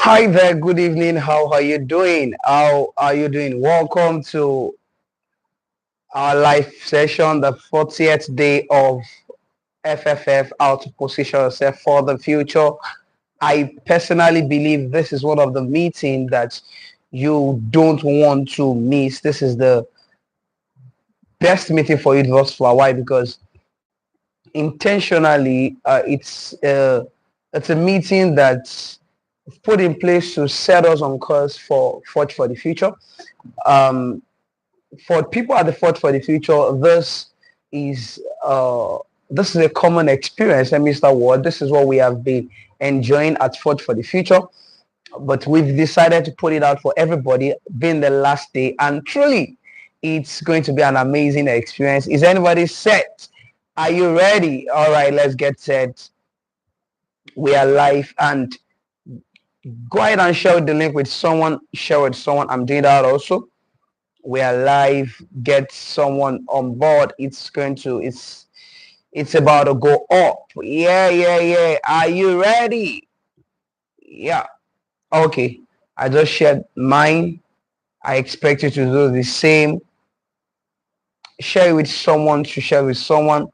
Hi there, good evening. How are you doing? How are you doing? Welcome to our live session, the 40th day of FFF, how to position yourself for the future. I personally believe this is one of the meetings that you don't want to miss. This is the best meeting for you thus far. Why? Because intentionally, it's a meeting that's put in place to set us on course for the future. Um, for people at the Forge for the Future, is this is a common experience, and Mr. Ward, this is what we have been enjoying at Forge for the Future. But we've decided to put it out for everybody, being the last day, and truly, it's going to be an amazing experience. Is anybody set? Are you ready? All right, let's get set. We are live, and go ahead and share the link with someone. Share with someone. I'm doing that also. We are live. Get someone on board. It's about to go up. Yeah. Are you ready? Yeah. Okay. I just shared mine. I expect you to do the same. Share it with someone, to share with someone,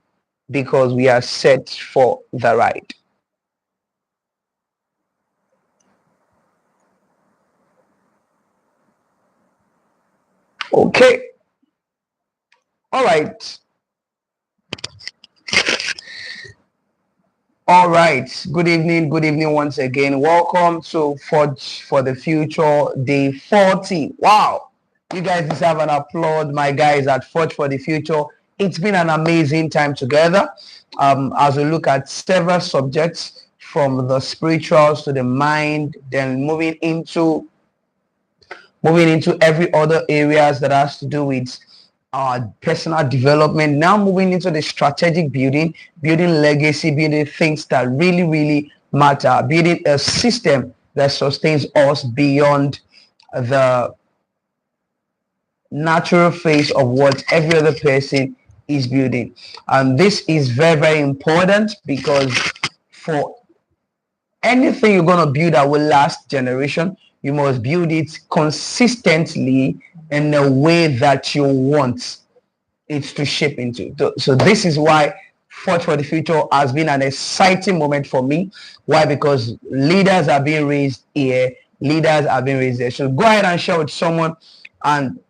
because we are set for the ride. Okay. All right. All right. Good evening. Good evening once again. Welcome to Forge for the Future Day 40. Wow. You guys deserve an applaud. My guys at Forge for the Future. It's been an amazing time together as we look at several subjects from the spirituals to the mind, then moving into every other areas that has to do with personal development. Now moving into the strategic building legacy, building things that really matter, building a system that sustains us beyond the natural phase of what every other person is building. And this is very important, because for anything you're going to build that will last generation, you must build it consistently in a way that you want it to shape into. So this is why Forge for the Future has been an exciting moment for me. Why? Because leaders are being raised here, leaders are being raised there. So go ahead and share with someone, and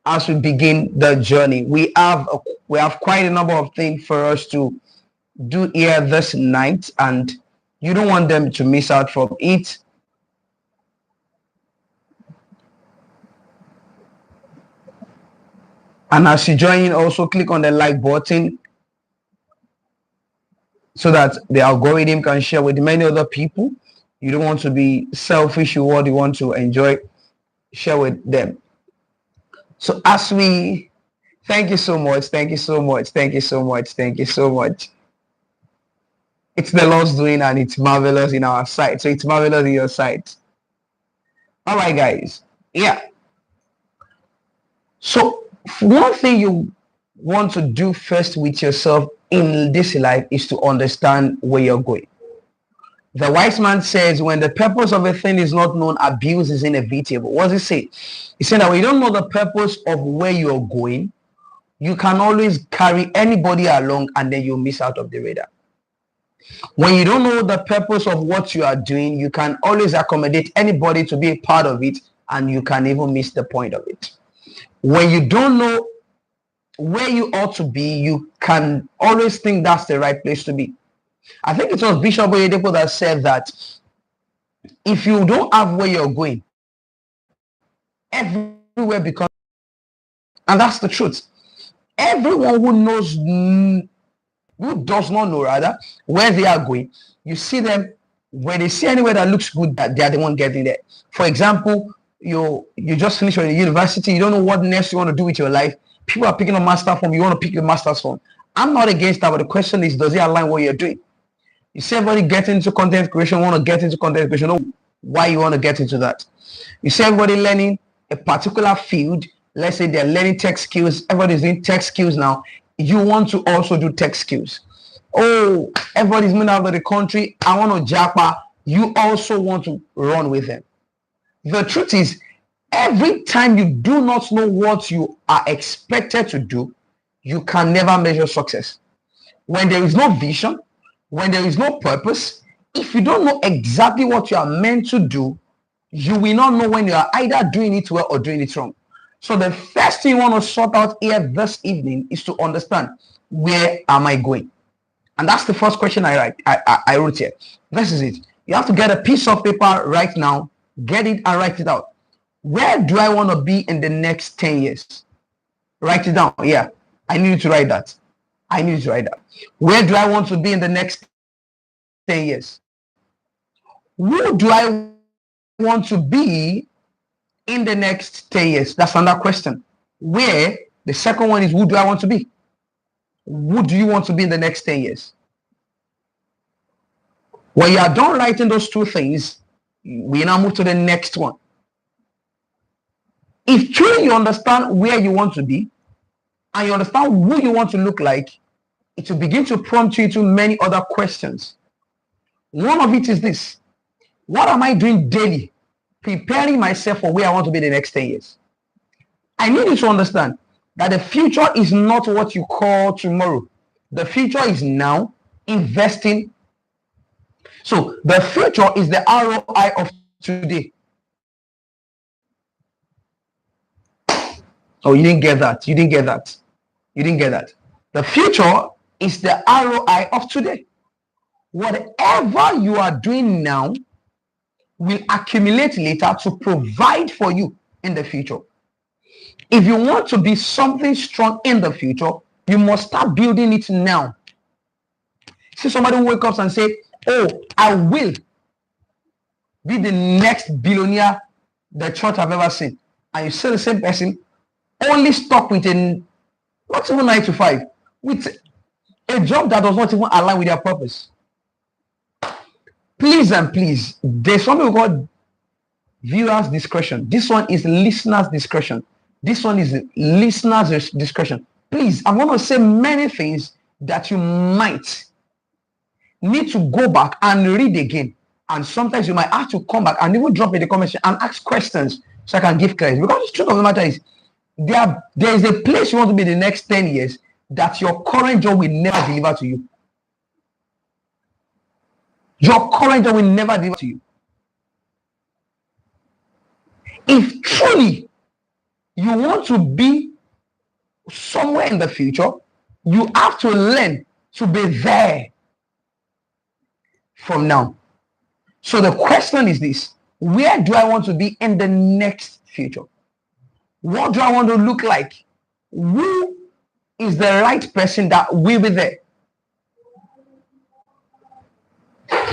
as we begin the journey, we have quite a number of things for us to do here this night, and you don't want them to miss out from it. And as you join in, also click on the like button so that the algorithm can share with many other people. You don't want to be selfish. You want to enjoy, share with them. So as we, thank you so much. It's the Lord's doing, and it's marvelous in our sight. So it's marvelous in your sight. All right, guys. Yeah. So one thing you want to do first with yourself in this life is to understand where you're going. The wise man says, when the purpose of a thing is not known, abuse is inevitable. What does he say? He said that when you don't know the purpose of where you're going, you can always carry anybody along, and then you miss out of the radar. When you don't know the purpose of what you are doing, you can always accommodate anybody to be a part of it, and you can even miss the point of it. When you don't know where you ought to be, you can always think that's the right place to be. I think it was Bishop Oyedepo that said that if you don't have where you're going, everywhere becomes, and that's the truth. Everyone who does not know rather where they are going, you see them, when they see anywhere that looks good, that they are the one getting there. For example, you just finished your university, you don't know what next you want to do with your life. People are picking a master form, you want to pick the master's form. I'm not against that, but the question is, does it align what you're doing? You see everybody getting into content creation, want to get into content creation, know why you want to get into that. You see everybody learning a particular field, let's say they're learning tech skills, everybody's doing tech skills now, you want to also do tech skills. Oh, everybody's moving out of the country, I want to japa, you also want to run with them. The truth is, every time you do not know what you are expected to do, you can never measure success. When there is no vision, when there is no purpose, if you don't know exactly what you are meant to do, you will not know when you are either doing it well or doing it wrong. So the first thing you want to sort out here this evening is to understand, where am I going? And that's the first question I wrote here. This is it. You have to get a piece of paper right now, get it and write it out. Where do I want to be in the next 10 years? Write it down. Yeah, I need you to write that. I need you to write that. Where do I want to be in the next 10 years? Who do I want to be in the next 10 years? That's another question. Where, the second one is, who do I want to be? Who do you want to be in the next 10 years? When you are done writing those two things, we now move to the next one. If truly you understand where you want to be and you understand who you want to look like, it will begin to prompt you to many other questions. One of it is this: what am I doing daily, preparing myself for where I want to be the next 10 years? I need you to understand that the future is not what you call tomorrow. The future is now. Investing. So the future is the ROI of today. Oh, you didn't get that. You didn't get that. You didn't get that. The future is the ROI of today. Whatever you are doing now will accumulate later to provide for you in the future. If you want to be something strong in the future, you must start building it now. See somebody who wakes up and say, oh, I will be the next billionaire the church have ever seen. And you see the same person only stuck with not even 9 to 5, with a job that does not even align with their purpose. Please and please, there's something called viewers' discretion. This one is listeners' discretion. This one is listeners' discretion. Please, I'm going to say many things that you might need to go back and read again. And sometimes you might have to come back and even drop in the comment section and ask questions so I can give clarity. Because the truth of the matter is, there is a place you want to be the next 10 years that your current job will never deliver to you. Your current job will never deliver to you. If truly you want to be somewhere in the future, you have to learn to be there from now. So the question is this: where do I want to be in the next future? What do I want to look like? Who is the right person that will be there?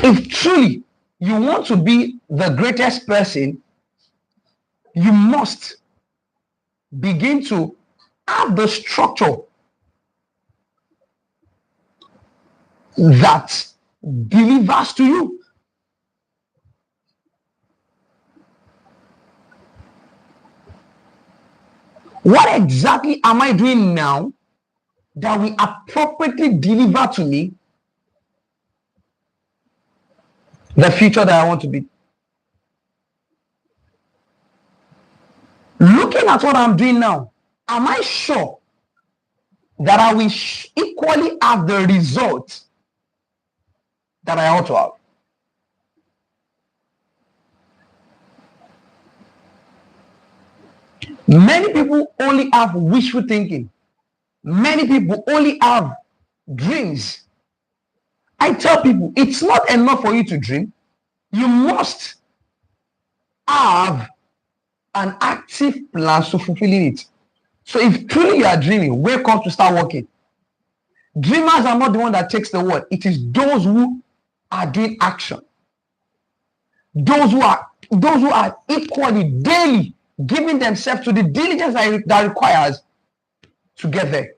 If truly you want to be the greatest person, you must begin to have the structure that delivers to you. What exactly am I doing now that will appropriately deliver to me the future that I want to be? Looking at what I'm doing now, am I sure that I will equally have the result that I ought to have? Many people only have wishful thinking. Many people only have dreams. I tell people, it's not enough for you to dream. You must have an active plan to fulfilling it. So if truly you are dreaming, wake up to start working. Dreamers are not the one that takes the word. It is those who are doing action. Those who are equally daily giving themselves to the diligence that requires to get there.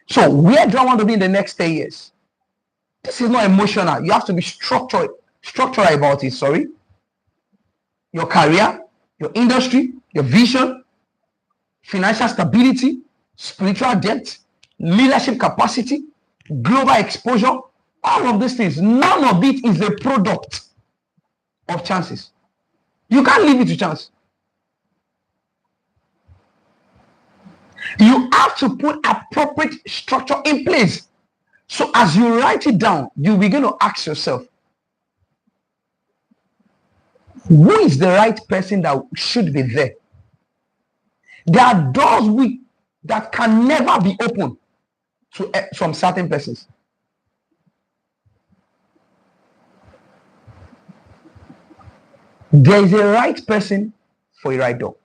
So where do I want to be in the next 10 years? This is not emotional. You have to be structural about it. Sorry. Your career, your industry, your vision, financial stability, spiritual depth, leadership capacity, global exposure, All of these things, none of it is a product of chances. You can't leave it to chance. You have to put appropriate structure in place. So as you write it down, you begin to ask yourself, who is the right person that should be there? There are doors that can never be opened to some certain persons. There is a right person for a right door.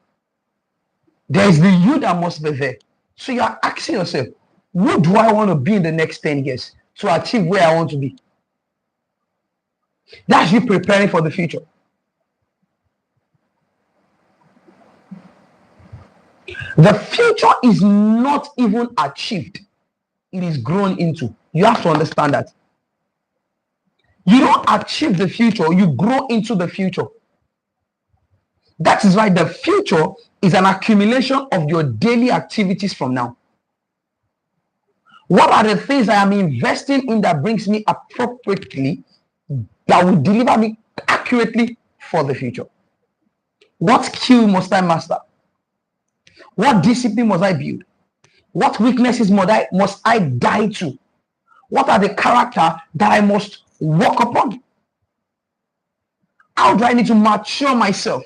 There is the you that must be there. So you are asking yourself, who do I want to be in the next 10 years to achieve where I want to be? That's you preparing for the future. The future is not even achieved. It is grown into. You have to understand that. You don't achieve the future, you grow into the future. That is why the future is an accumulation of your daily activities from now. What are the things I am investing in that brings me appropriately, that will deliver me accurately for the future? What skill must I master? What discipline must I build? What weaknesses must I die to? What are the character that I must work upon? How do I need to mature myself?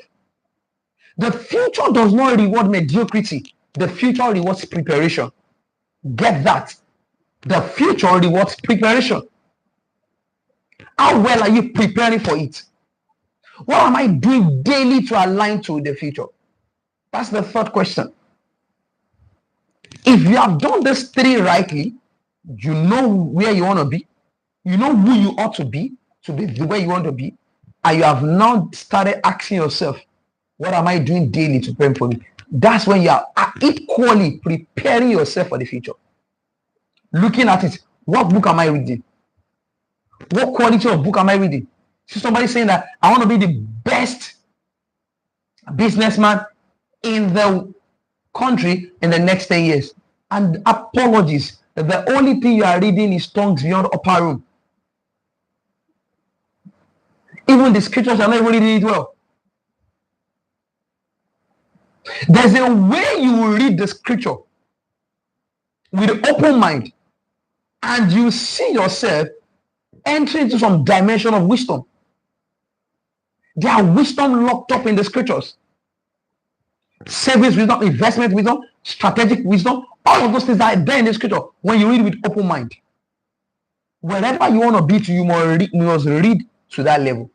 The future does not reward mediocrity. The future rewards preparation. Get that. The future rewards preparation. How well are you preparing for it? What am I doing daily to align to the future? That's the third question. If you have done these three rightly, you know where you want to be, you know who you ought to be the way you want to be, and you have now started asking yourself, what am I doing daily to prepare for me? That's when you are equally preparing yourself for the future. Looking at it, what book am I reading? What quality of book am I reading? See somebody saying that I want to be the best businessman in the country in the next 10 years. And apologies, the only thing you are reading is Tongues Beyond Upper Room. Even the scriptures are not even reading it well. There's a way you will read the scripture with an open mind, and you see yourself entering into some dimension of wisdom. There are wisdom locked up in the scriptures. Savings wisdom, investment wisdom, strategic wisdom, all of those things are there in the scripture when you read with open mind. Wherever you want to be to, you must read to that level.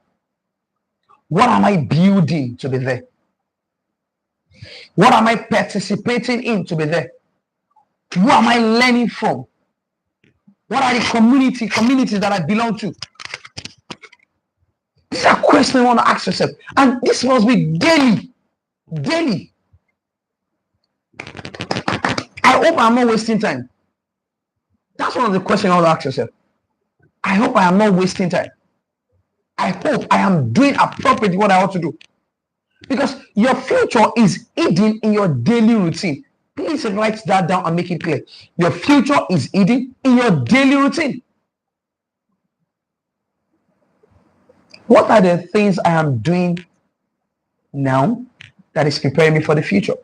What am I building to be there? What am I participating in to be there? Who am I learning from? What are the communities that I belong to? These are questions you want to ask yourself. And this must be daily. Daily. I hope I'm not wasting time. That's one of the questions I want to ask yourself. I hope I am not wasting time. I hope I am doing appropriately what I ought to do. Because your future is hidden in your daily routine. Please write that down and make it clear. Your future is hidden in your daily routine. What are the things I am doing now that is preparing me for the future?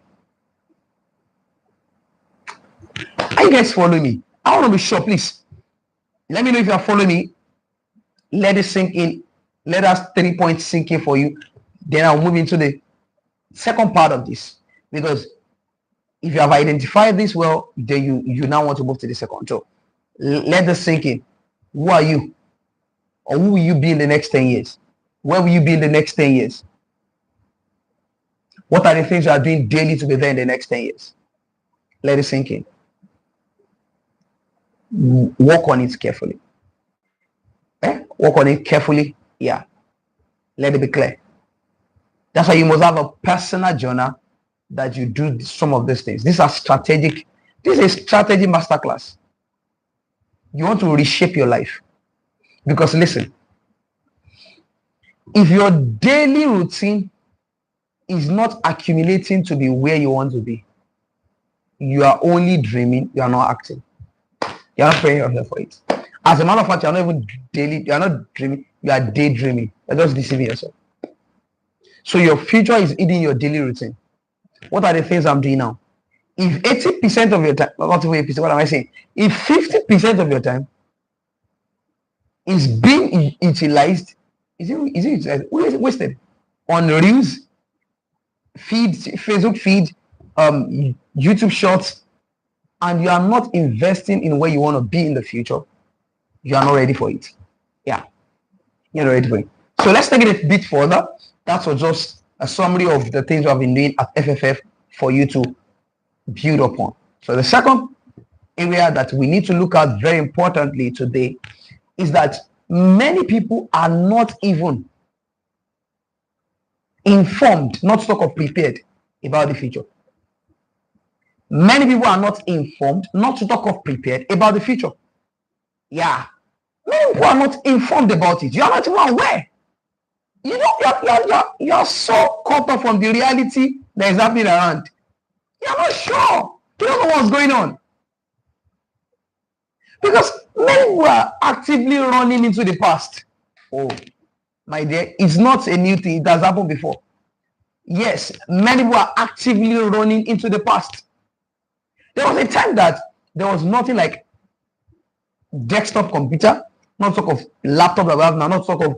Are you guys following me? I want to be sure, please. Let me know if you are following me. Let it sink in. Let us 3 points sink in for you. Then I'll move into the second part of this. Because if you have identified this well, then you now want to move to the second. So let this sink in. Who are you? Or who will you be in the next 10 years? Where will you be in the next 10 years? What are the things you are doing daily to be there in the next 10 years? Let it sink in. Work on it carefully. Work on it carefully. Yeah. Let it be clear. That's why you must have a personal journal that you do some of these things. These are strategic. This is a strategy masterclass. You want to reshape your life. Because listen, if your daily routine is not accumulating to be where you want to be, you are only dreaming, you are not acting. You are not preparing yourself for it. As a matter of fact, you're not even daily, you're not dreaming, you are daydreaming. You're just deceiving yourself. So your future is eating your daily routine. What are the things I'm doing now? If 80% of your time, not even 80%, what am I saying? If 50% of your time is being utilized, is it wasted on reels, feeds, Facebook feed, YouTube shorts, and you are not investing in where you want to be in the future, you are not ready for it. Yeah, you're not ready for it. So let's take it a bit further. That was just a summary of the things we have been doing at FFF for you to build upon. So the second area that we need to look at very importantly today is that many people are not even informed, not talk of prepared about the future. Many people are not informed, not to talk of prepared about the future. Yeah. Many people are not informed about it. You are not even aware. You know, you're so caught up from the reality that is happening around. You're not sure. You don't know what's going on. Because many people are actively running into the past. Oh, my dear, it's not a new thing. It has happened before. Yes, many people are actively running into the past. There was a time that there was nothing like desktop computer, not talk of laptop that we have now, not talk of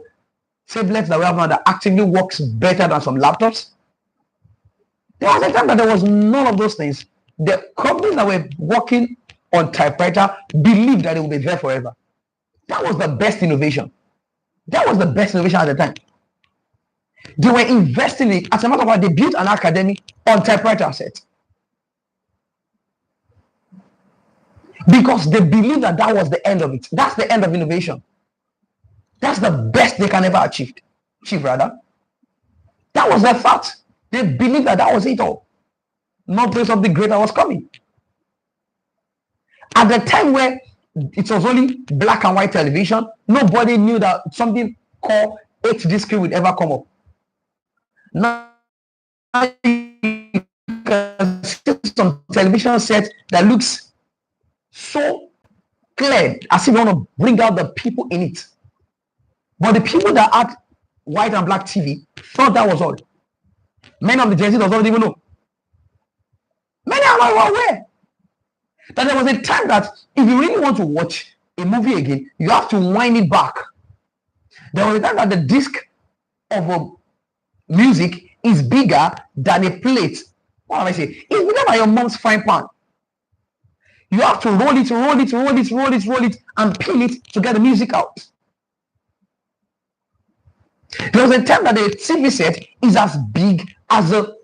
tablets that we have now that actively works better than some laptops. There was a time that there was none of those things. The companies that were working on typewriter believed that it would be there forever. That was the best innovation. That was the best innovation at the time. They were investing in it. As a matter of fact, they built an academy on typewriter set. Because they believed that that was the end of it. That's the end of innovation. That's the best they can ever achieve. That was the fact. They believed that that was it all. Not because of the greater was coming. At the time where it was only black and white television, nobody knew that something called HD screen would ever come up. Now you can see some television set that looks so clear as if you want to bring out the people in it. But the people that had white and black TV thought that was all. Many of the Gen Z don't even know. Many are not aware that there was a time that if you really want to watch a movie again, you have to wind it back. There was a time that the disc of a music is bigger than a plate. What am I saying? It's bigger than your mom's frying pan. You have to roll it, and peel it to get the music out. There was a time that the TV set is as big as a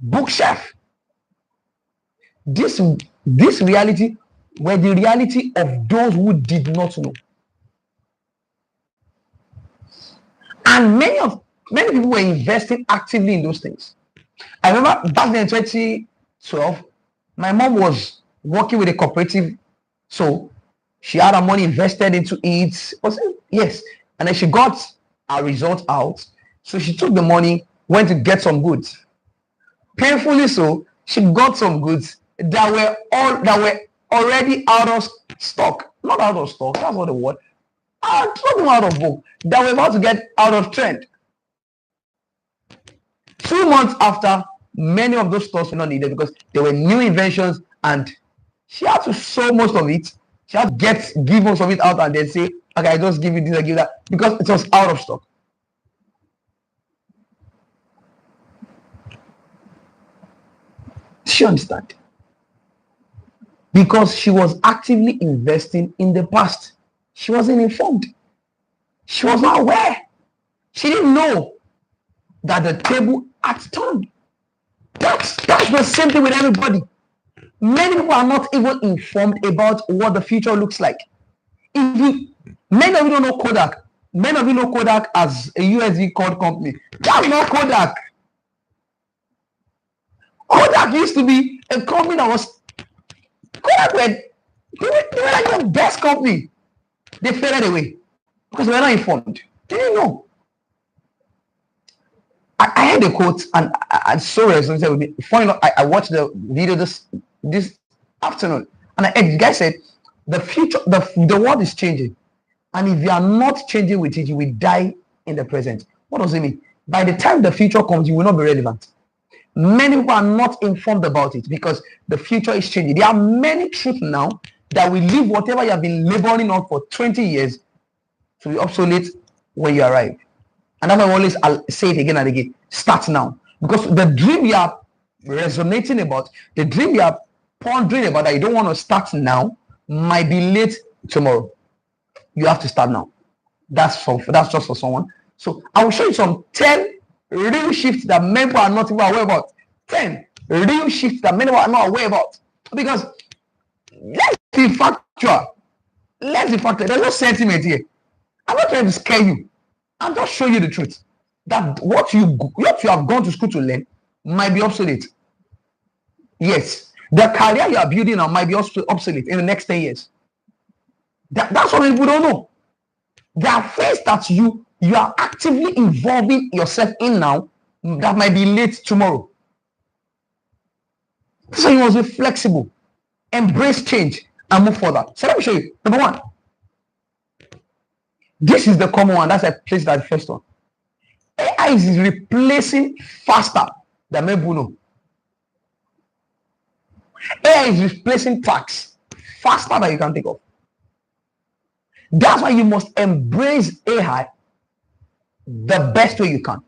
bookshelf. This reality were the reality of those who did not know. And many people were investing actively in those things. I remember back then in 2012, my mom was working with a cooperative, so she had her money invested into it. Yes, and then she got her result out, so she took the money, went to get some goods. Painfully so, she got some goods that were already out of stock. Not out of stock, that's not the word. Not out of book. That were about to get out of trend. 2 months after, many of those stores were not needed because there were new inventions, and she had to sew most of it. She had to give most of it out and then say, okay, I just give you this, I give that, because it was out of stock. She understand? Because she was actively investing in the past. She wasn't informed. She was not aware. She didn't know that the table had turned. That's the same thing with everybody. Many people are not even informed about what the future looks like. Many of you don't know Kodak. Many of you know Kodak as a USB code company. That's not Kodak. Kodak used to be a company that was Kodak they were like the best company. They faded away because they were not informed. They didn't know. I heard a quote and I so resonated with me. Funny enough, I watched the video this afternoon, and the guy said, "The future, the world is changing, And if you are not changing with it, you will die in the present. What does it mean? By the time the future comes, you will not be relevant. Many people are not informed about it because the future is changing. There are many truths now that will leave whatever you have been laboring on for 20 years to be obsolete when you arrive. And that's why I always say it again and again. Start now. Because the dream you are resonating about, the dream you are pondering about that you don't want to start now might be late tomorrow. You have to start now. That's just for someone. So I will show you some 10 real shifts that many people are not even aware about. 10 real shifts that many people are not aware about. Because let's be factual. Let's be factual. There's no sentiment here. I'm not trying to scare you. I'm just showing you the truth. That what you have gone to school to learn might be obsolete. Yes. The career you are building now might be obsolete in the next 10 years. That's what people don't know. There are things that you are actively involving yourself in now that might be late tomorrow. So you must be flexible, embrace change, and move further. So let me show you. Number one. This is the common one. That's I placed that first one. AI is replacing faster than people know. AI is replacing tasks faster than you can think of. That's why you must embrace AI the best way you can.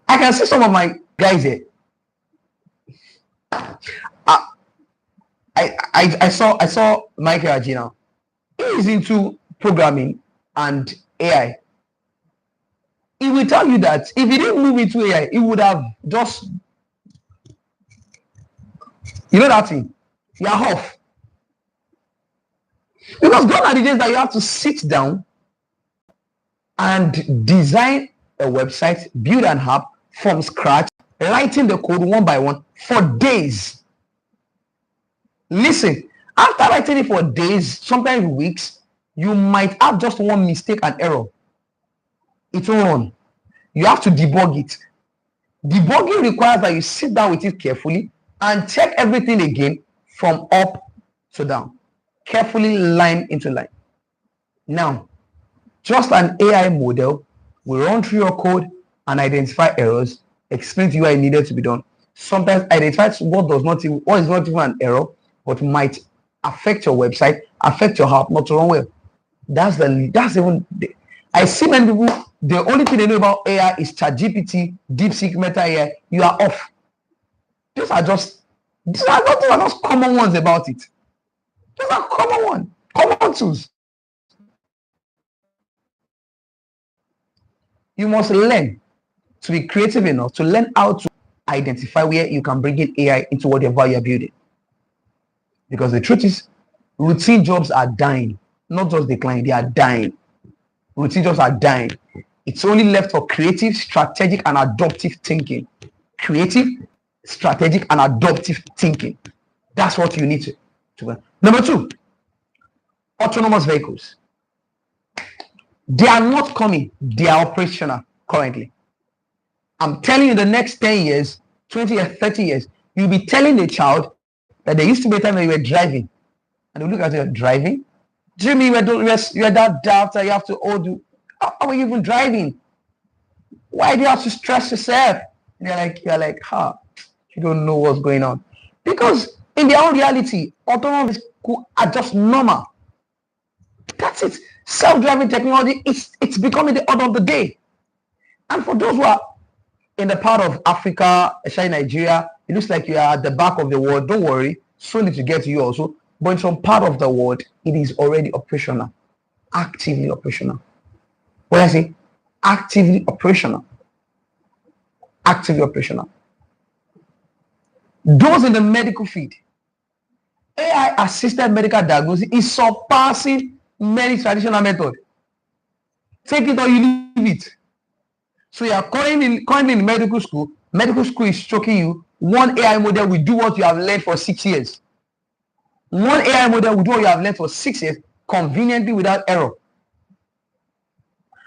I can see some of my guys here. I saw Michael Agina. He is into programming and AI. He will tell you that if he didn't move into AI, he would have just, you know that thing, you're off. Because gone are the days that you have to sit down and design a website, build an app from scratch, writing the code one by one for days. Listen, after writing it for days, sometimes weeks, you might have just one mistake and error. It will run. You have to debug it. Debugging requires that you sit down with it carefully and check everything again from up to down. Carefully, line into line. Now, just an AI model will run through your code and identify errors, explain to you what needed to be done. Sometimes identify what is not even an error, but might affect your website, affect your app not to run well. I see many people, the only thing they know about AI is ChatGPT, DeepSeek, Meta AI. You are off. These are just common ones about it. These are common tools. You must learn to be creative enough to learn how to identify where you can bring in AI into whatever you're building. Because the truth is, routine jobs are dying, not just declining, they are dying. Routine jobs are dying. It's only left for creative, strategic, and adaptive thinking. Creative, strategic, and adaptive thinking. That's what you need to learn. Number two, autonomous vehicles. They are not coming. They are operational currently. I'm telling you, the next 10 years, 20 years, 30 years, you'll be telling the child that there used to be a time when you were driving. And they look at you driving. Jimmy, you were that daft that you have to do. How are you even driving? Why do you have to stress yourself? And you're like, you don't know what's going on. Because in their own reality, autonomous vehicles are just normal. That's it. Self-driving technology, it's becoming the order of the day. And for those who are in the part of Africa, especially Nigeria, it looks like you are at the back of the world. Don't worry, soon it will get to you also. But in some part of the world, it is already operational, actively operational. What I say? Actively operational. Actively operational. Those in the medical field, AI-assisted medical diagnosis is surpassing many traditional methods. Take it or you leave it. So you are currently in medical school. Medical school is choking you. One AI model will do what you have learned for 6 years. One AI model will do what you have learned for 6 years conveniently without error.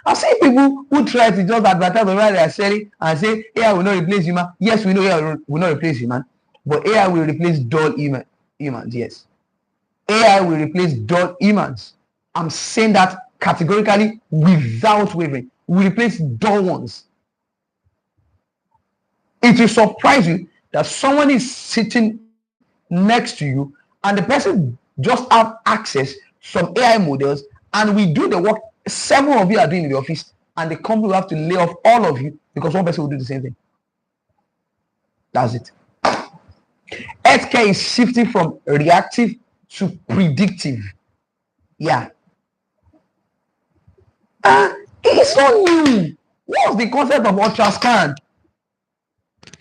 I see people who try to just advertise on what they are selling and say AI will not replace human. Yes, we know AI will not replace human, but AI will replace dull humans. Yes, AI will replace dull humans. I'm saying that categorically without wavering. We replace dull ones. It will surprise you that someone is sitting next to you and the person just have access some AI models, and we do the work 7 of you are doing in the office, and the company will have to lay off all of you because one person will do the same thing. That's it. Healthcare is shifting from reactive to predictive. Yeah. It's not new. What's the concept of ultrascan?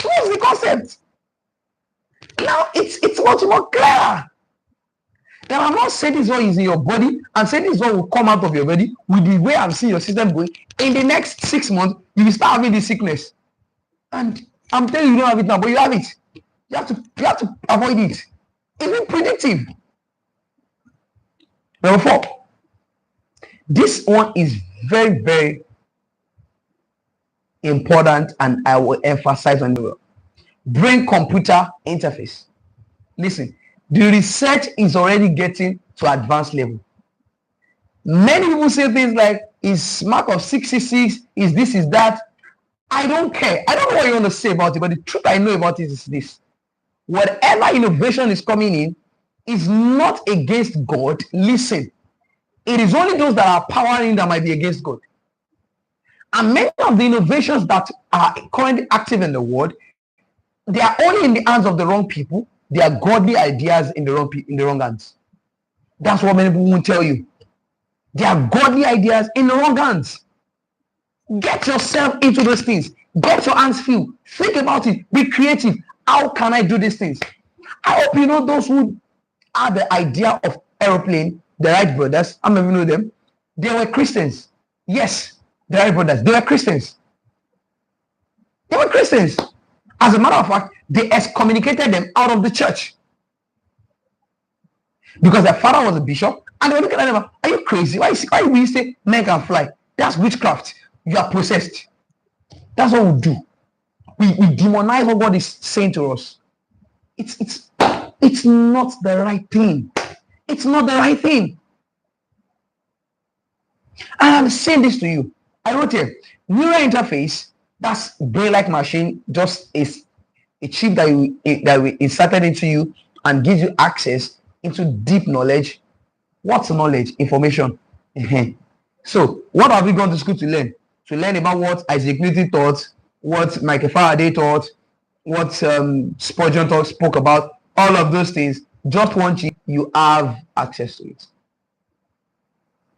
What's the concept? Now it's much more clear. Now I'm not saying this one is in your body. I'm saying this one will come out of your body with the way I'm seeing your system going. In the next 6 months, you will start having this sickness. And I'm telling you, you don't have it now, but you have it. You have to avoid it. It's predictive. Number 4. This one is very, very important, and I will emphasize on it. Brain-computer interface. Listen, the research is already getting to advanced level. Many people say things like, is mark of 66, is this, is that. I don't care. I don't know what you want to say about it, but the truth I know about it is this. Whatever innovation is coming in is not against God. Listen, it is only those that are powering that might be against God. And many of the innovations that are currently active in the world, they are only in the hands of the wrong people. They are godly ideas in the wrong hands. That's what many people won't tell you. They are godly ideas in the wrong hands. Get yourself into those things. Get your hands filled. Think about it. Be creative. How can I do these things? I hope you know those who had the idea of aeroplane, the Wright brothers. How many of you know them? They were Christians. Yes, the Wright brothers. They were Christians. They were Christians. As a matter of fact, they excommunicated them out of the church because their father was a bishop, and they were looking at them. Are you crazy? Why will you say men can fly? That's witchcraft. You are possessed. That's what we do. We demonize what God is saying to us. It's not the right thing. It's not the right thing. And I'm saying this to you. I wrote here, neural interface. That's brain-like machine. Just is a chip that we inserted into you and gives you access into deep knowledge. What's knowledge? Information. So what have we gone to school to learn? To learn about what Isaac Newton taught, what Michael Faraday taught, what Spurgeon spoke about, all of those things. Just one chip, you have access to it.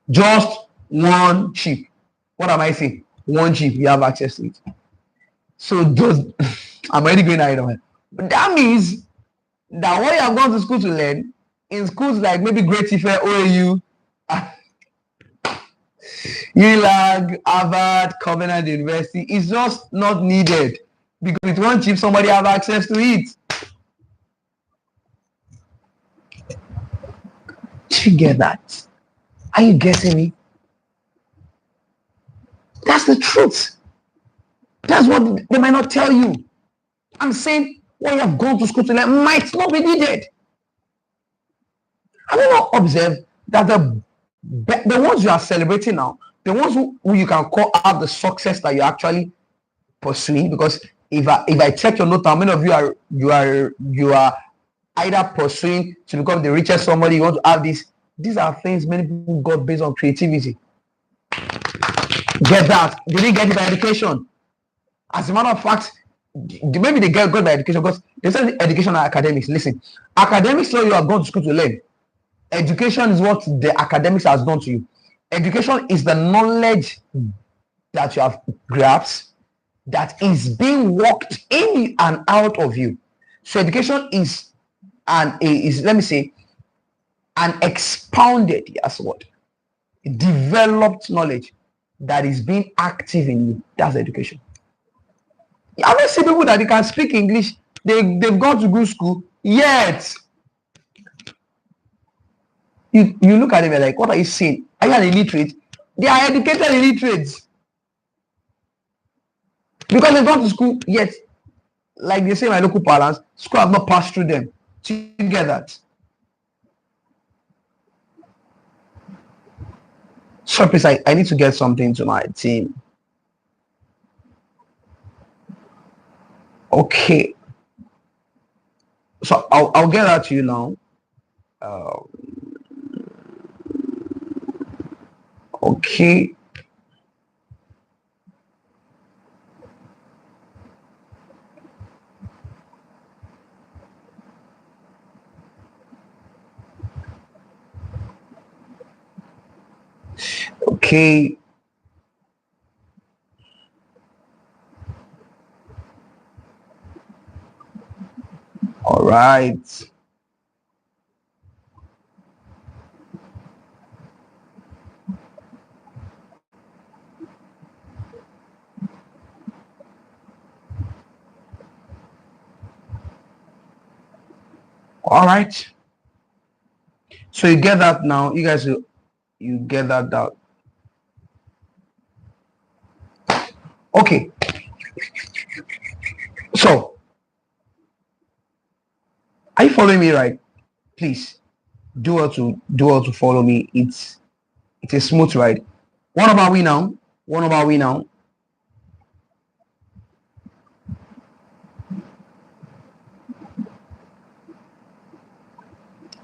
Just one chip. What am I saying? One chip, you have access to it. So those, I'm already going ahead of it. But that means that what you have gone to school to learn, in schools like maybe Great Ife, OAU, ULAG, Harvard, Covenant University, is just not needed, because with one chip somebody have access to it. Do you get that? Are you getting me? That's the truth. That's what they might not tell you. I'm saying what you have gone to school to learn might not be needed. Have you not observed that the ones you are celebrating now, the ones who you can call out the success that you're actually pursuing? Because if I check your note, how many of you are either pursuing to become the richest somebody, you want to have this. These are things many people got based on creativity. Get that? They didn't get it by education. As a matter of fact, maybe they got by education because they said education are academics. Listen, academics know you have gone to school to learn. Education is what the academics has done to you. Education is the knowledge that you have grasped that is being worked in and out of you. So education is let me say, an expounded, yes, what? Developed knowledge that is being active in you. That's education. You haven't seen people that they can speak English, they've gone to good school, yet you look at them and like, what are you saying? Are you an illiterate? They are educated illiterates. Because they've gone to school, yet, like they say in my local parlance, school have not passed through them. Do you get that? So please, I need to get something to my team. Okay. So I'll get that to you now. Okay. Okay. All right. All right. So you get that now. You guys, you get that out. Okay. So are you following me right? Please do well to follow me. It's a smooth ride. What about we now? What about we now?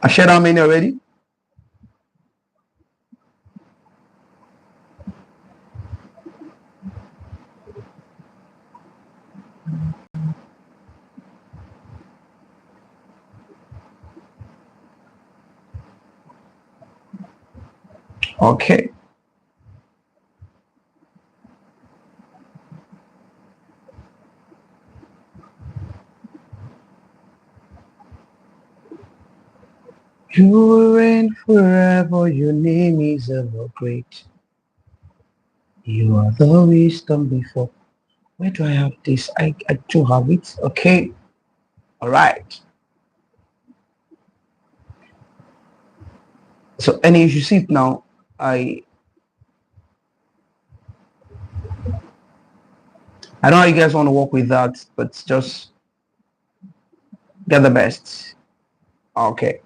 I shared how many already? Okay. You will reign forever, your name is ever great. You are the wisdom before. Where do I have this? I do have it. Okay. All right. So, and if you see it now, I know how you guys want to work with that, but just get the best. Okay.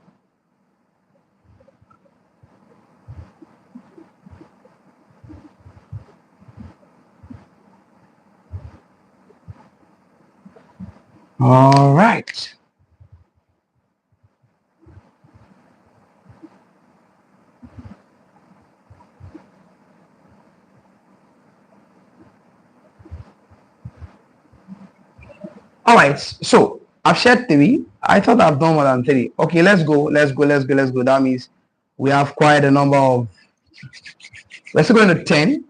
All right. All right. So I've shared 3. I thought I've done more than 3. Okay, let's go. Let's go. Let's go. Let's go. That means we have quite a number of. Let's go into 10.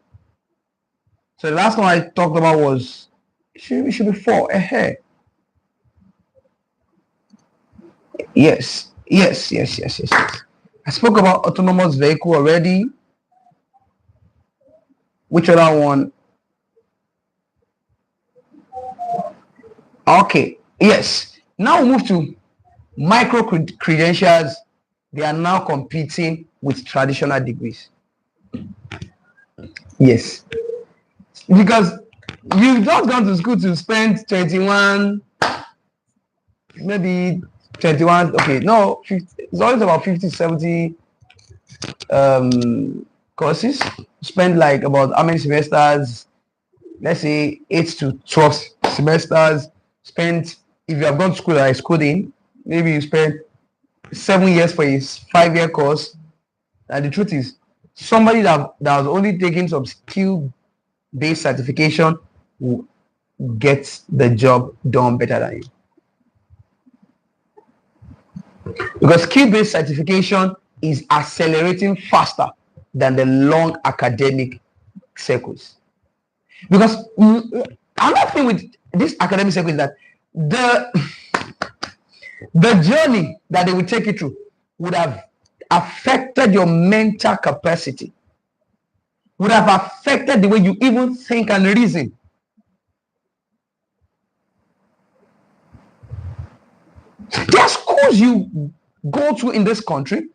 So the last one I talked about was it should be 4. Yes. Yes. Yes. Yes. Yes. Yes. I spoke about autonomous vehicle already. Which other one? Okay. Yes. Now we move to micro credentials. They are now competing with traditional degrees. Yes. Because you've just gone to school to spend 21, maybe 21. Okay, no, 50, it's always about 50, 70 courses. Spend like about how many semesters? Let's say 8 to 12 semesters. Spent, if you have gone to school that I schooled in, maybe you spend 7 years for a 5-year course. And the truth is, somebody that was only taking some skill-based certification will get the job done better than you. Because skill-based certification is accelerating faster than the long academic circles. Because another thing with this academic circle is that the journey that they will take you through would have affected your mental capacity, would have affected the way you even think and reason. There are schools you go to in this country,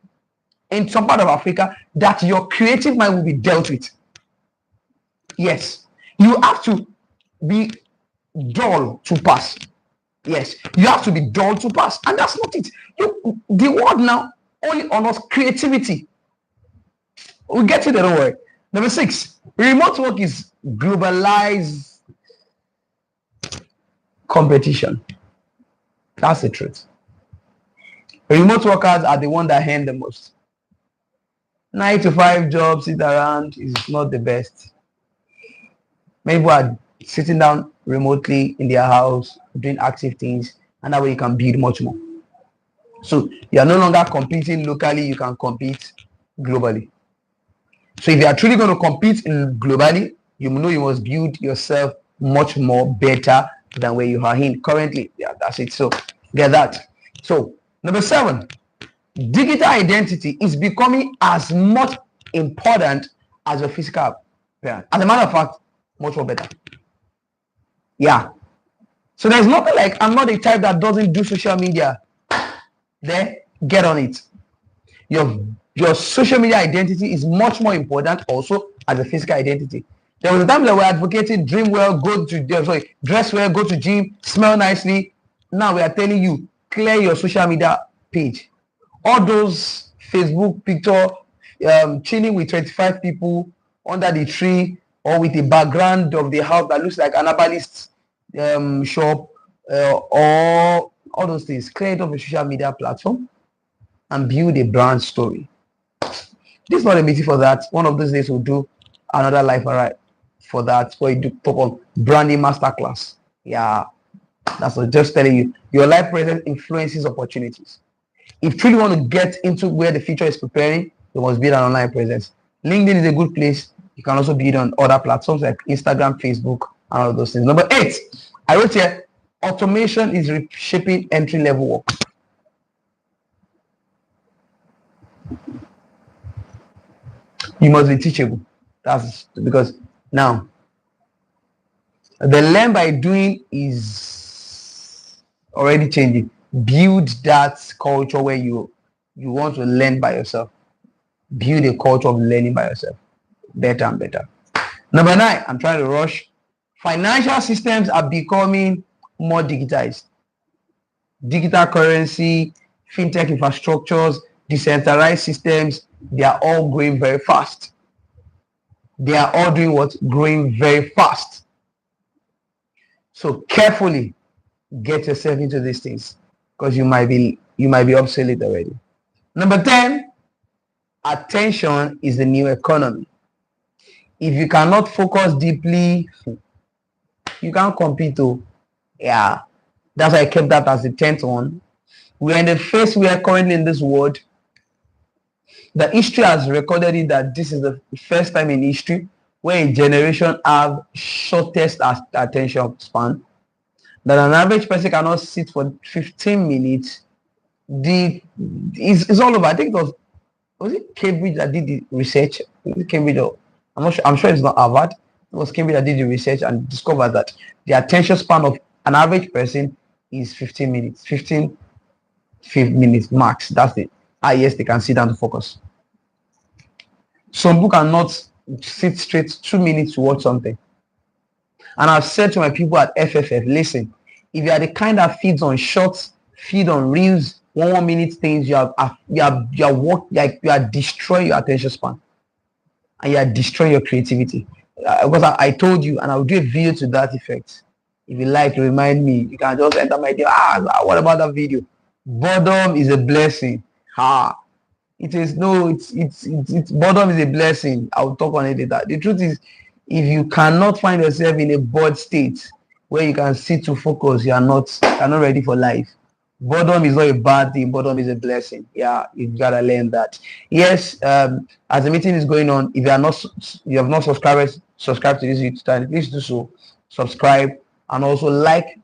in some part of Africa, that your creative mind will be dealt with. Yes, you have to be dull to pass. Yes, you have to be dull to pass, and that's not it. The world now only honors creativity. We'll get to that, don't worry. Number 6, remote work is globalized competition. That's the truth. Remote workers are the one that earn the most. 9 to 5 jobs, sit around is not the best. Many people are sitting down remotely in their house, doing active things, and that way you can build much more. So you are no longer competing locally, you can compete globally. So if you are truly going to compete globally, you know you must build yourself much more better than where you are in currently. Yeah, that's it. So get that. So number 7, digital identity is becoming as much important as your physical appearance. As a matter of fact, much more better. Yeah. So there's nothing like, I'm not the type that doesn't do social media. There, get on it. Your social media identity is much more important also as a physical identity. There was a time that we're advocating dream well, dress well, go to gym, smell nicely. Now we are telling you, clear your social media page. All those Facebook picture, chilling with 25 people under the tree or with a background of the house that looks like an herbalist shop or all those things. Clear it off a social media platform and build a brand story. This is not a meeting for that. One of those days we'll do another live right for that, where you do pop on branding masterclass. Yeah, that's what just telling you. Your life presence influences opportunities. If you truly want to get into where the future is preparing, you must build an online presence. LinkedIn is a good place. You can also build on other platforms like Instagram, Facebook, and all of those things. Number 8, I wrote here, automation is reshaping entry-level work. You must be teachable. That's because now the learn by doing is already changing. Build that culture where you want to learn by yourself. Build a culture of learning by yourself. Better and better. Number 9, I'm trying to rush. Financial systems are becoming more digitized. Digital currency, fintech infrastructures, decentralized systems, they are all growing very fast. They are all doing what? Growing very fast. So carefully get yourself into these things because you might be obsolete already. Number 10, attention is the new economy. If you cannot focus deeply, you can't compete. Yeah, that's why I kept that as the 10th one. We're in the phase we are currently in this world. The history has recorded it that this is the first time in history where a generation have shortest attention span. That an average person cannot sit for 15 minutes. It's all over. I think it was it Cambridge that did the research? Cambridge, I'm not sure. I'm sure it's not Harvard. It was Cambridge that did the research and discovered that the attention span of an average person is 15 minutes. 15 minutes max. That's the highest they can sit down to focus. Some people cannot sit straight 2 minutes to watch something. And I've said to my people at FFF, listen, if you are the kind that feeds on shorts, feed on reels, 1 minute things, you are destroying your attention span. And you are destroying your creativity. Because I told you, and I'll do a video to that effect. If you like to remind me, you can just enter my DM. What about that video? Boredom is a blessing. It is boredom is a blessing. I'll talk on it later. The truth is, if you cannot find yourself in a bored state where you can sit to focus, you're not ready for life. Boredom is not a bad thing. Boredom is a blessing. Yeah, you gotta learn that. Yes, as the meeting is going on, if you have not subscribed to this YouTube channel, please do so. Subscribe and also like,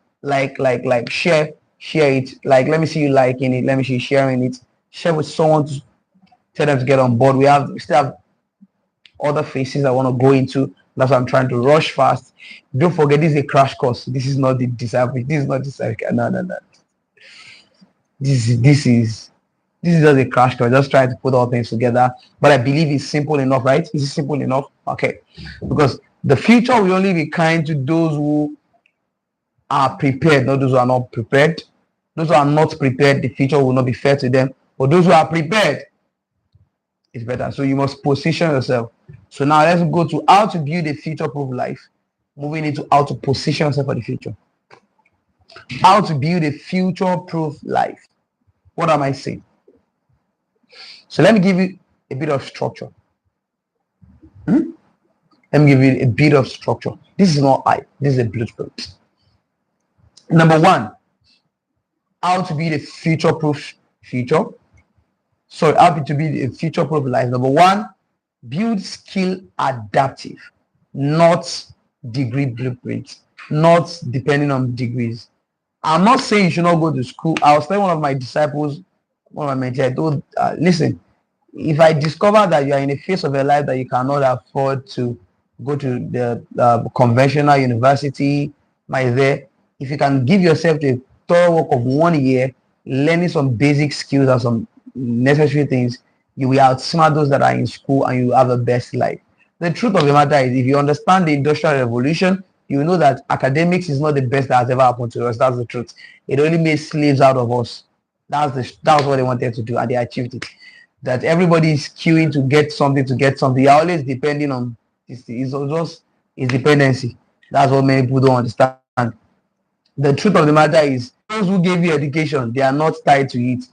share it. Like, let me see you liking it. Let me see you sharing it. Share with someone to tell them to get on board. We still have other phases I want to go into. That's why I'm trying to rush fast. Don't forget, this is a crash course. This is not the disciple. This is not disciple. No. This is just a crash course. Just trying to put all things together. But I believe it's simple enough, right? Is it simple enough? Okay. Because the future will only be kind to those who are prepared, not those who are not prepared. Those who are not prepared, the future will not be fair to them. But those who are prepared, is better. So you must position yourself. So now let's go to how to build a future-proof life. Moving into how to position yourself for the future. How to build a future-proof life. What am I saying? So let me give you a bit of structure. Let me give you a bit of structure. This is not hype. This is a blueprint. Number one, how to build a future-proof future. So how to build a future-proof life. Number one, build skill adaptive, not degree blueprint, not depending on degrees. I'm not saying you should not go to school. I was telling one of my disciples, one of my mentors, I told, listen, if I discover that you are in a phase of your life that you cannot afford to go to the conventional university, if you can give yourself a thorough work of 1 year, learning some basic skills and some necessary things, you will outsmart those that are in school and you will have the best life. The truth of the matter is, if you understand the Industrial Revolution, you know that academics is not the best that has ever happened to us. That's the truth. It only made slaves out of us. That was what they wanted to do, and they achieved it. That everybody is queuing to get something, You're always depending on this. It's dependency. That's what many people don't understand. The truth of the matter is, those who gave you education, they are not tied to it.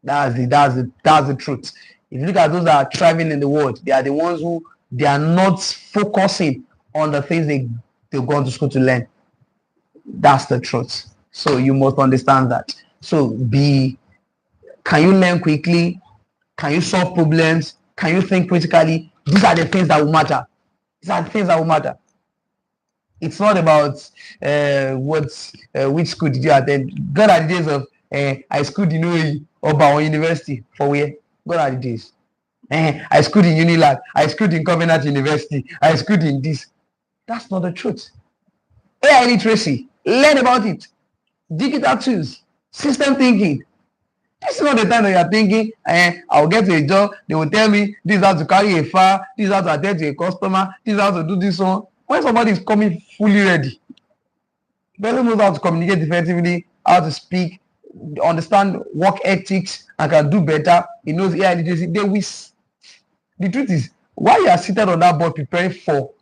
That's the truth. If you look at those that are thriving in the world, they are the ones who they are not focusing on the things they've gone to school to learn. That's the truth. So you must understand that. So can you learn quickly? Can you solve problems? Can you think critically? These are the things that will matter. It's not about which school did you attend. God are the days of I schooled in Oba University for where? God are the days. I schooled in Unilag. I schooled in Covenant University. I schooled in this. That's not the truth. AI literacy. Learn about it. Digital tools. System thinking. This is not the time that you are thinking, I'll get a job. They will tell me this is how to carry a file. This is how to attend to a customer. This is how to do this one. When somebody is coming fully ready, the person knows how to communicate effectively, how to speak, understand work ethics, and can do better. He knows AI literacy. The truth is, while you are seated on that board preparing to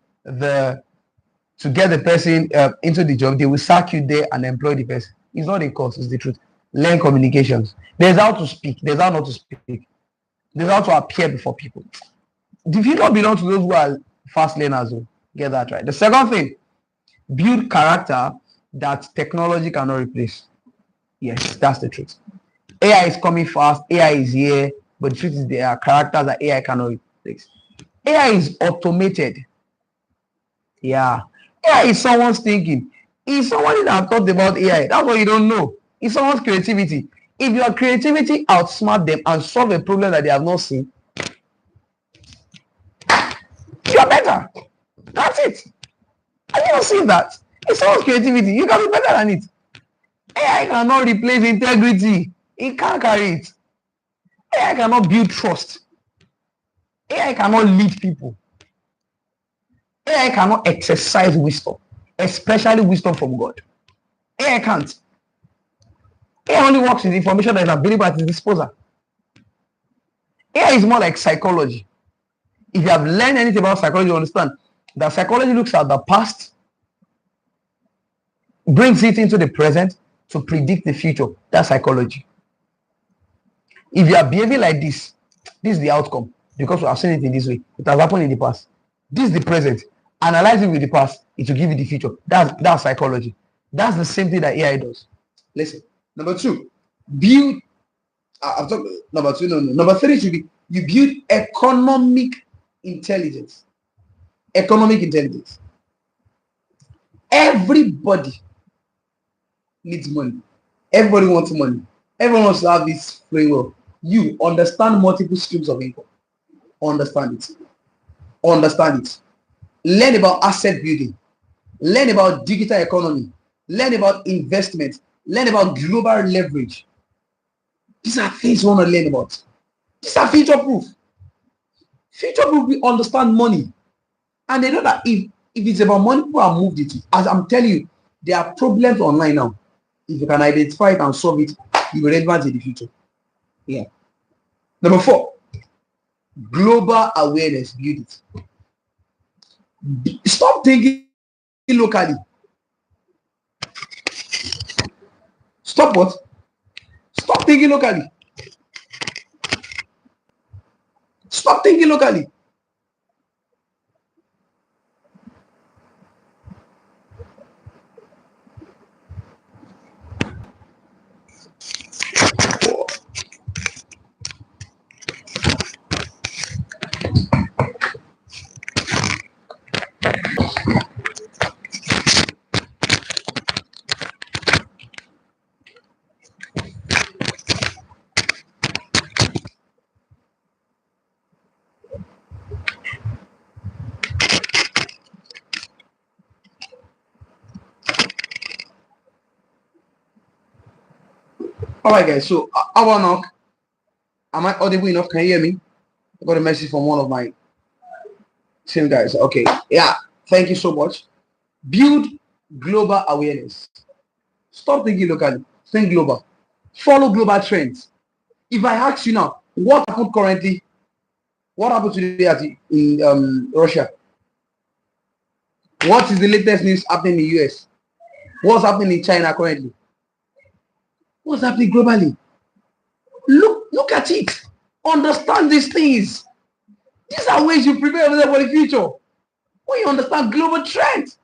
get the person into the job, they will sack you there and employ the person. It's not a course, it's the truth. Learn communications. There's how to speak. There's how not to speak. There's how to appear before people. The future belongs to those who are fast learners. Get that right. The second thing, build character that technology cannot replace. Yes, that's the truth. AI is coming fast. AI is here. But the truth is there are characters that AI cannot replace. AI is automated. Yeah. AI is someone's thinking. It's somebody that thought about AI. That's what you don't know. It's someone's creativity. If your creativity outsmart them and solve a problem that they have not seen, you're better. That's it. And you don't see that. It's someone's creativity. You can be better than it. AI cannot replace integrity. It can't carry it. AI cannot build trust. AI cannot lead people. AI cannot exercise wisdom, especially wisdom from God. AI can't. AI only works with information that is available at his disposal. AI is more like psychology. If you have learned anything about psychology, you understand that psychology looks at the past, brings it into the present to predict the future. That's psychology. If you are behaving like this is the outcome because we have seen it in this way. It has happened in the past. This is the present. Analyze it with the past. It will give you the future. That's psychology. That's the same thing that AI does. Listen. Number two, build. Number three should be you build economic intelligence. Economic intelligence. Everybody needs money. Everybody wants money. Everyone wants to have this framework. You understand multiple streams of income. Understand it. Learn about asset building. Learn about digital economy. Learn about investment. Learn about global leverage. These are things you want to learn about. These are future-proof. Future-proof, we understand money. And they know that if it's about money, people are moved it. As I'm telling you, there are problems online now. If you can identify it and solve it, you will relevant in the future. Yeah. Number four, Global awareness, build it. Stop thinking locally. Stop what? Stop thinking locally. Stop thinking locally. All right, guys. So, how about now? Am I audible enough? Can you hear me? I got a message from one of my team guys. Okay. Yeah. Thank you so much. Build global awareness. Stop thinking locally. Think global. Follow global trends. If I ask you now, what happened currently? What happened today in Russia? What is the latest news happening in the US? What's happening in China currently? What's happening globally? Look at it. Understand these things. These are ways you prepare yourself for the future. When you understand global trends.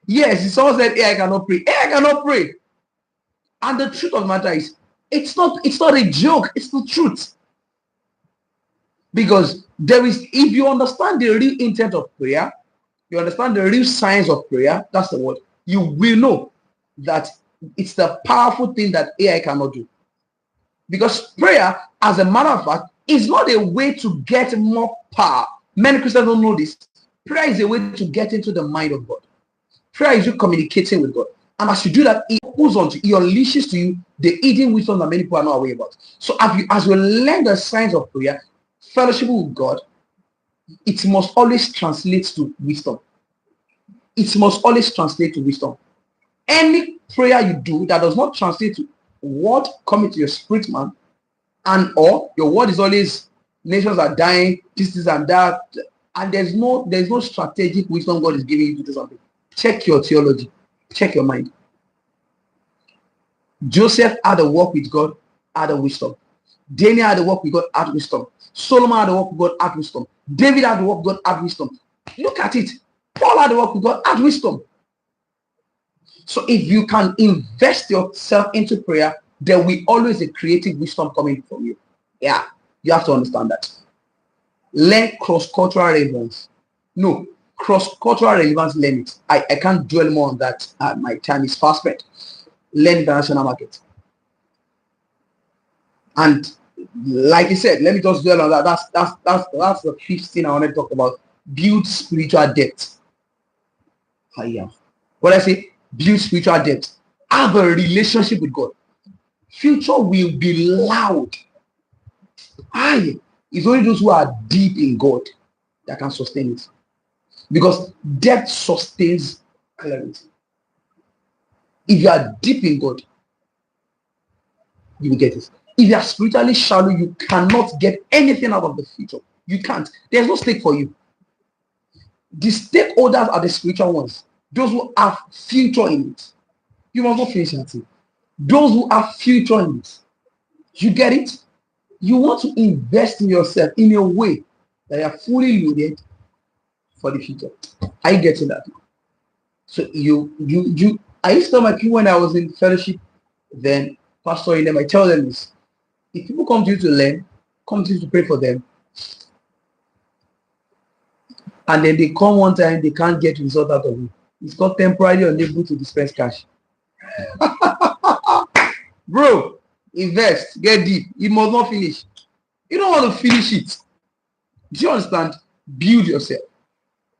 Yes, someone said AI cannot pray. AI cannot pray. And the truth of the matter is, it's not a joke, it's the truth. Because if you understand the real intent of prayer, you understand the real science of prayer, that's the word, you will know that it's the powerful thing that AI cannot do. Because prayer, as a matter of fact, is not a way to get more power. Many Christians don't know this. Prayer is a way to get into the mind of God. Prayer is you communicating with God. And as you do that, it goes on to, it unleashes to you the hidden wisdom that many people are not aware about. So as you learn the science of prayer, fellowship with God, it must always translate to wisdom. It must always translate to wisdom. Any prayer you do that does not translate to word coming to your spirit, man, and or your word is always nations are dying, this and that, and there's no strategic wisdom God is giving you to do something. Check your theology, check your mind. Joseph had a walk with God, had a wisdom. Daniel had a walk with God, had wisdom. Solomon had a walk with God, had wisdom. David had a walk with God, had wisdom. Look at it. Paul had a walk with God, had wisdom. So if you can invest yourself into prayer, there will always a creative wisdom coming from you. Yeah, you have to understand that. Learn cross-cultural relevance. No, cross-cultural relevance, learn it. I can't dwell more on that. My time is fast spent. Learn international market. And like I said, let me just dwell on that. That's the fifth thing I want to talk about. Build spiritual depth. What I say? Build spiritual depth. Have a relationship with God. Future will be loud. It's only those who are deep in God that can sustain it. Because depth sustains clarity. If you are deep in God, you will get it. If you are spiritually shallow, you cannot get anything out of the future. You can't. There's no stake for you. The stakeholders are the spiritual ones. Those who have future in it. You must not finish that thing. Those who have future in it. You get it? You want to invest in yourself in a way that you are fully loaded for the future. Are you getting that? So I used to tell my people when I was in fellowship, then pastoring them, I tell them this. If people come to you to learn, come to you to pray for them, and then they come one time, they can't get result out of you. It's called temporarily unable to dispense cash. Bro, invest, get deep. You must not finish. You don't want to finish it. Do you understand? Build yourself.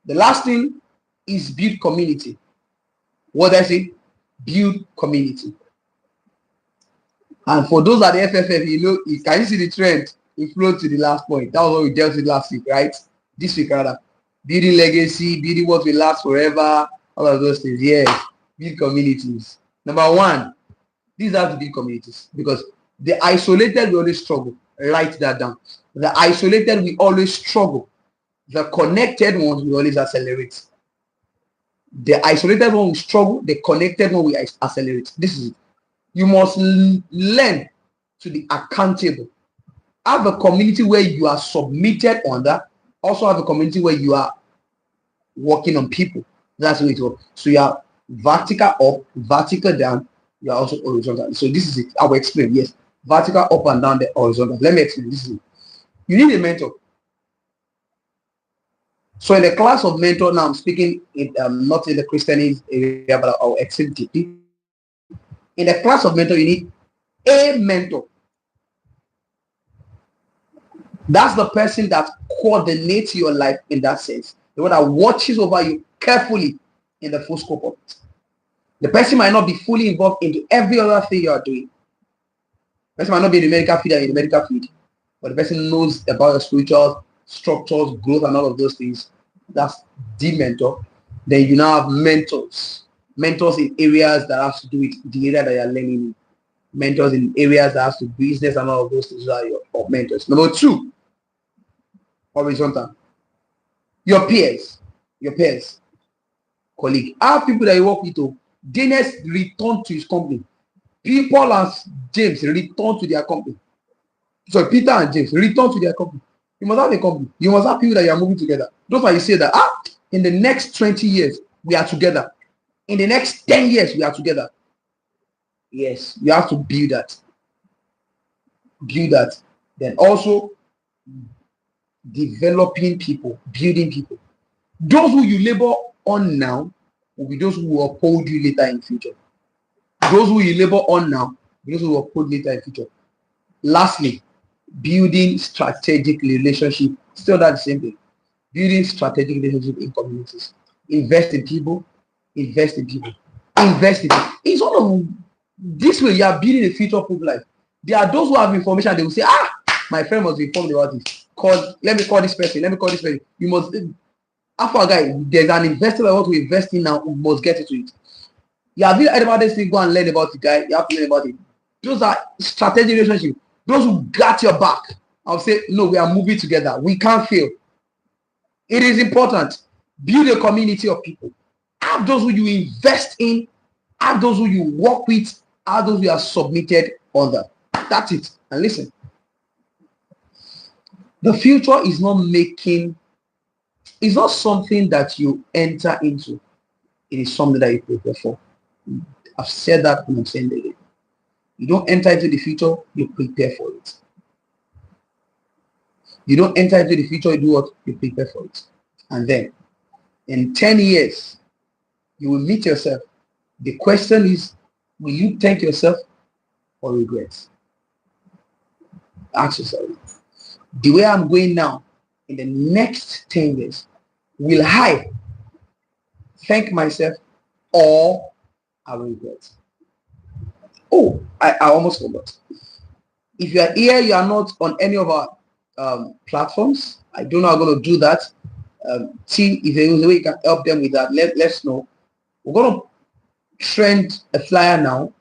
The last thing is build community. What I say? Build community. And for those at the FFF, can you see the trend? We flow to the last point. That was what we dealt with last week, right? This week, rather. Building legacy, building what will last forever, all of those things. Yes, build communities. Number one, these have to build communities because the isolated will always struggle. Write that down. The isolated will always struggle. The connected ones will always accelerate. The isolated one will struggle. The connected one will accelerate. This is it. You must learn to be accountable. Have a community where you are submitted under. Also have a community where you are working on people. That's what it works. So you are vertical up, vertical down. You are also horizontal. So this is it. I will explain. Yes, vertical up and down, the horizontal. Let me explain. This is it. You need a mentor. So in the class of mentor, now I'm speaking in, not in the Christianese area, but I'll explain deeply. In the class of mentor, you need a mentor. That's the person that coordinates your life in that sense. The one that watches over you carefully in the full scope of it. The person might not be fully involved into every other thing you are doing. The person might not be in the medical field or in the medical field, but the person knows about your spiritual structures, growth, and all of those things. That's the mentor. Then you now have mentors. Mentors in areas that have to do with the area that you're learning in. Mentors in areas that have to do with business and all of those things are your mentors. Number two, horizontal. Your peers, colleague. Have people that you work with, Dennis returned to his company. People as James returned to their company. So Peter and James return to their company. You must have a company. You must have people that you are moving together. That's why you say that in the next 20 years, we are together. In the next 10 years, we are together. Yes, you have to build that. Build that. Then also developing people, building people. Those who you labor on now will be those who will uphold you later in future. Those who you labor on now, those who will uphold later in future. Lastly, building strategic relationship. Still that same thing. Building strategic relationship in communities. Invest in people. Invest in people. Invest in people. It's all of this way you are building a future-proof life. There are those who have information. They will say, my friend must be informed about this. Let me call this person. Let me call this person. You must. After a guy, there's an investor that wants to invest in now. You must get into it. You have heard about this thing. Go and learn about the guy. You have to learn about it. Those are strategic relationships. Those who got your back, I'll say, no, we are moving together. We can't fail. It is important. Build a community of people. Have those who you invest in. Have those who you work with. Have those who are submitted under. That's it. And listen, the future is not it's not something that you enter into. It is something that you prepare for. I've said that and I'm saying it again. You don't enter into the future, you prepare for it. You don't enter into the future, you do what? You prepare for it. And then, in 10 years, you will meet yourself. The question is, will you thank yourself or regret? Ask yourself. The way I'm going now, in the next 10 years, will I thank myself or I will regret? Oh, I almost forgot. If you are here, you are not on any of our platforms. I don't know how I'm going to do that. See if there is a way you can help them with that. Let's know. We're going to trend a flyer now.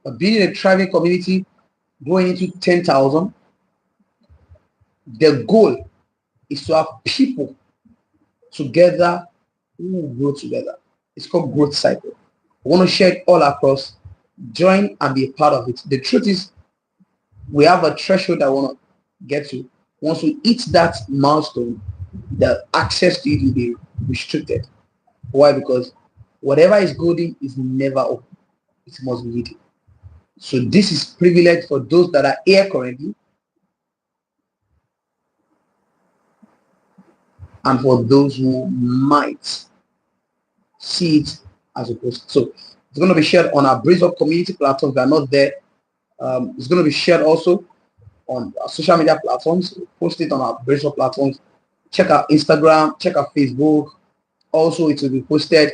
Building a thriving community, going into 10,000. The goal is to have people together who grow together. It's called growth cycle. We want to share it all across. Join and be a part of it. The truth is, we have a threshold I want to get to. Once we hit that milestone, the access to it will be restricted. Why? Because whatever is golden is never open. It must be hidden. So this is privilege for those that are here currently and for those who might see it as a post. So it's going to be shared on our Brace Up community platforms. We are not there. It's going to be shared also on our social media platforms. We'll post it on our Brace Up platforms. Check out Instagram, check out Facebook. Also, it will be posted.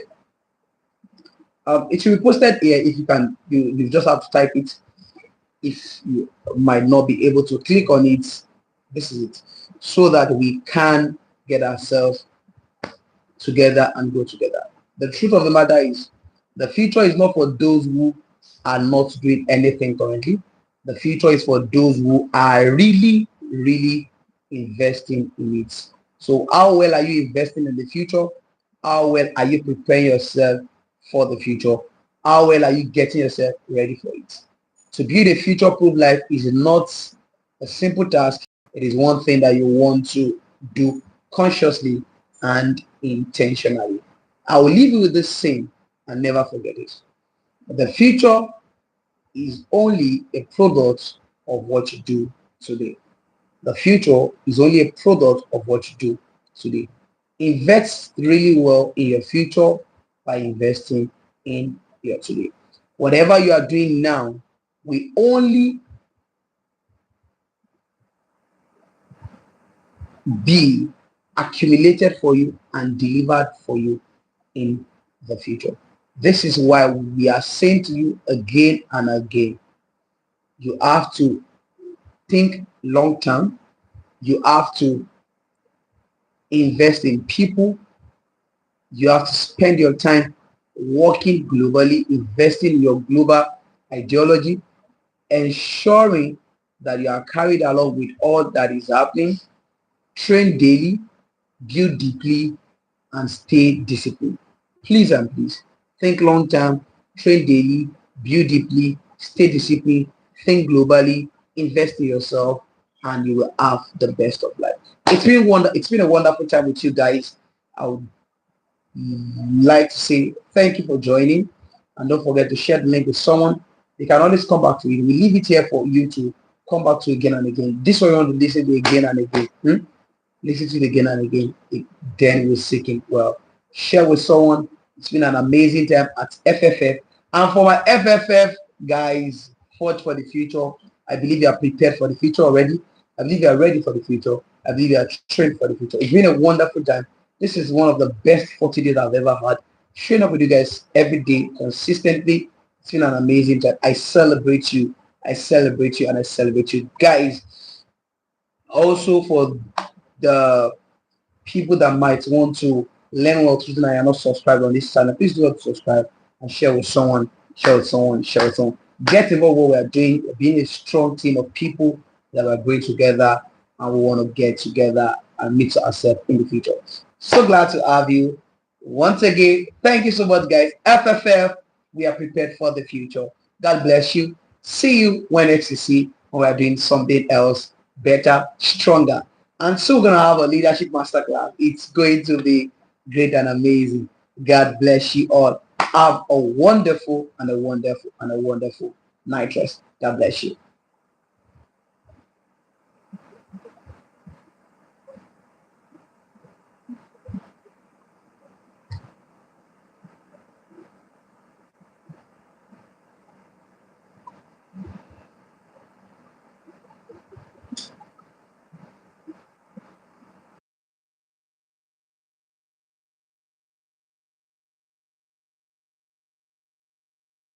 It will be posted here if you can. You just have to type it. If you might not be able to click on it, this is it. So that we can get ourselves together and go together. The truth of the matter is, the future is not for those who are not doing anything currently. The future is for those who are really, really investing in it. So how well are you investing in the future? How well are you preparing yourself for the future? How well are you getting yourself ready for it? To build a future-proof life is not a simple task. It is one thing that you want to do consciously and intentionally. I will leave you with this saying and never forget it. The future is only a product of what you do today. The future is only a product of what you do today. Invest really well in your future by investing in your today. Whatever you are doing now will only be accumulated for you and delivered for you in the future. This is why we are saying to you again and again, you have to think long term. You have to invest in people. You have to spend your time working globally, investing in your global ideology, ensuring that you are carried along with all that is happening. Train daily, build deeply, and stay disciplined. Please and please think long term, train daily, build deeply, stay disciplined, think globally, invest in yourself, and you will have the best of life. It's been a wonderful time with you guys. I would like to say thank you for joining, and don't forget to share the link with someone. You can always come back to it. We leave it here for you to come back to again and again. This one you want to listen to again and again. Listen to it again and again. Then we're seeking well. Share with someone. It's been an amazing time at FFF. And for my FFF guys, forge for the future. I believe you are prepared for the future already. I believe you are ready for the future. I believe you are trained for the future. It's been a wonderful time. This is one of the best 40 days I've ever had. Showing up with you guys every day consistently. It's been an amazing time. I celebrate you. I celebrate you and I celebrate you guys. Also for the people that might want to learn what to do and are not subscribed on this channel, please do not subscribe and share with someone, share with someone, share with someone. Get involved what we are doing, being a strong team of people that are going together and we want to get together and meet ourselves in the future. So glad to have you. Once again, thank you so much, guys. FFF, we are prepared for the future. God bless you. See you when next you see when we are doing something else better, stronger. And so we're going to have a leadership masterclass. It's going to be great and amazing. God bless you all. Have a wonderful and a wonderful and a wonderful night rest. God bless you.